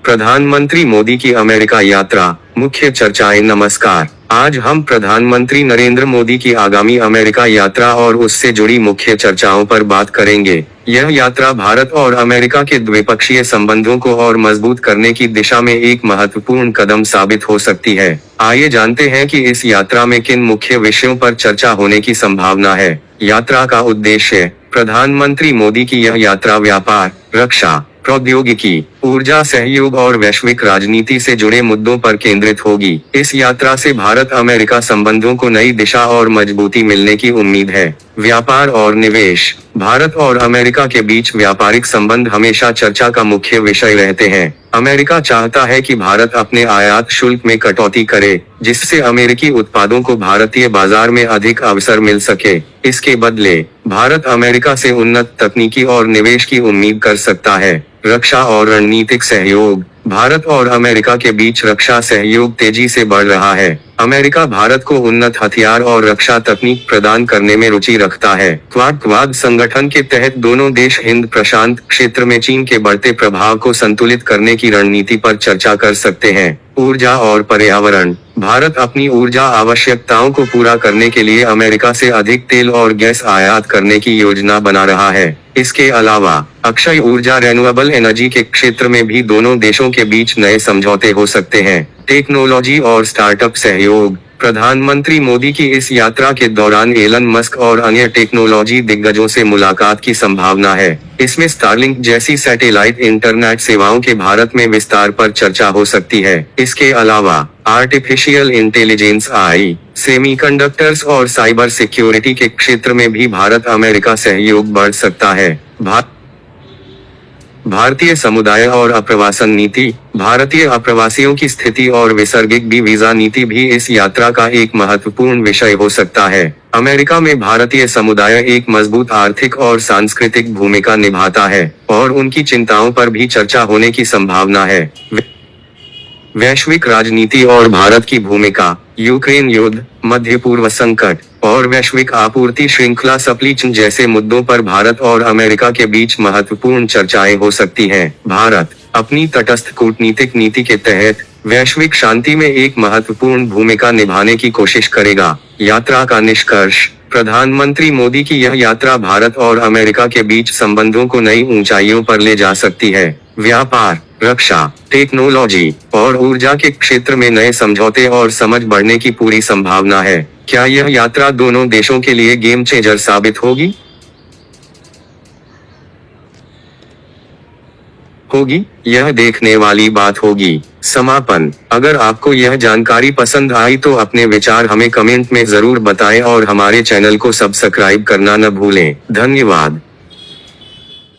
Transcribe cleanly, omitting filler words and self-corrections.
प्रधानमंत्री मोदी की अमेरिका यात्रा, मुख्य चर्चाएं। नमस्कार, आज हम प्रधानमंत्री नरेंद्र मोदी की आगामी अमेरिका यात्रा और उससे जुड़ी मुख्य चर्चाओं पर बात करेंगे। यह यात्रा भारत और अमेरिका के द्विपक्षीय संबंधों को और मजबूत करने की दिशा में एक महत्वपूर्ण कदम साबित हो सकती है। आइए जानते हैं कि इस यात्रा में किन मुख्य विषयों पर चर्चा होने की संभावना है। यात्रा का उद्देश्य। प्रधानमंत्री मोदी की यह यात्रा व्यापार, रक्षा, प्रौद्योगिकी, ऊर्जा सहयोग और वैश्विक राजनीति से जुड़े मुद्दों पर केंद्रित होगी। इस यात्रा से भारत अमेरिका संबंधों को नई दिशा और मजबूती मिलने की उम्मीद है। व्यापार और निवेश। भारत और अमेरिका के बीच व्यापारिक संबंध हमेशा चर्चा का मुख्य विषय रहते हैं। अमेरिका चाहता है कि भारत अपने आयात शुल्क में कटौती करे, जिससे अमेरिकी उत्पादों को भारतीय बाजार में अधिक अवसर मिल सके। इसके बदले भारत अमेरिका से उन्नत तकनीकी और निवेश की उम्मीद कर सकता है। रक्षा और रणनीतिक सहयोग। भारत और अमेरिका के बीच रक्षा सहयोग तेजी से बढ़ रहा है। अमेरिका भारत को उन्नत हथियार और रक्षा तकनीक प्रदान करने में रुचि रखता है। क्वाड संगठन के तहत दोनों देश हिंद प्रशांत क्षेत्र में चीन के बढ़ते प्रभाव को संतुलित करने की रणनीति पर चर्चा कर सकते हैं। ऊर्जा और पर्यावरण। भारत अपनी ऊर्जा आवश्यकताओं को पूरा करने के लिए अमेरिका से अधिक तेल और गैस आयात करने की योजना बना रहा है। इसके अलावा अक्षय ऊर्जा रेन्यूएबल एनर्जी के क्षेत्र में भी दोनों देशों के बीच नए समझौते हो सकते हैं। टेक्नोलॉजी और स्टार्टअप सहयोग। प्रधानमंत्री मोदी की इस यात्रा के दौरान एलन मस्क और अन्य टेक्नोलॉजी दिग्गजों से मुलाकात की संभावना है। इसमें स्टारलिंक जैसी सैटेलाइट इंटरनेट सेवाओं के भारत में विस्तार पर चर्चा हो सकती है। इसके अलावा आर्टिफिशियल इंटेलिजेंस (AI), सेमीकंडक्टर्स और साइबर सिक्योरिटी के क्षेत्र में भी भारत अमेरिका सहयोग बढ़ सकता है। भारतीय समुदाय और अप्रवासन नीति। भारतीय अप्रवासियों की स्थिति और विसर्गिक वीजा नीति भी इस यात्रा का एक महत्वपूर्ण विषय हो सकता है। अमेरिका में भारतीय समुदाय एक मजबूत आर्थिक और सांस्कृतिक भूमिका निभाता है और उनकी चिंताओं पर भी चर्चा होने की संभावना है। वैश्विक राजनीति और भारत की भूमिका। यूक्रेन युद्ध, मध्य पूर्व संकट और वैश्विक आपूर्ति श्रृंखला सप्लाई चेन जैसे मुद्दों पर भारत और अमेरिका के बीच महत्वपूर्ण चर्चाएं हो सकती हैं। भारत अपनी तटस्थ कूटनीतिक नीति के तहत वैश्विक शांति में एक महत्वपूर्ण भूमिका निभाने की कोशिश करेगा। यात्रा का निष्कर्ष। प्रधानमंत्री मोदी की यह यात्रा भारत और अमेरिका के बीच संबंधों को नई ऊंचाइयों पर ले जा सकती है। व्यापार, रक्षा, टेक्नोलॉजी और ऊर्जा के क्षेत्र में नए समझौते और समझ बढ़ने की पूरी संभावना है। क्या यह यात्रा दोनों देशों के लिए गेम चेंजर साबित होगी? यह देखने वाली बात होगी। समापन। अगर आपको यह जानकारी पसंद आई तो अपने विचार हमें कमेंट में जरूर बताएं और हमारे चैनल को सब्सक्राइब करना न भूलें। धन्यवाद।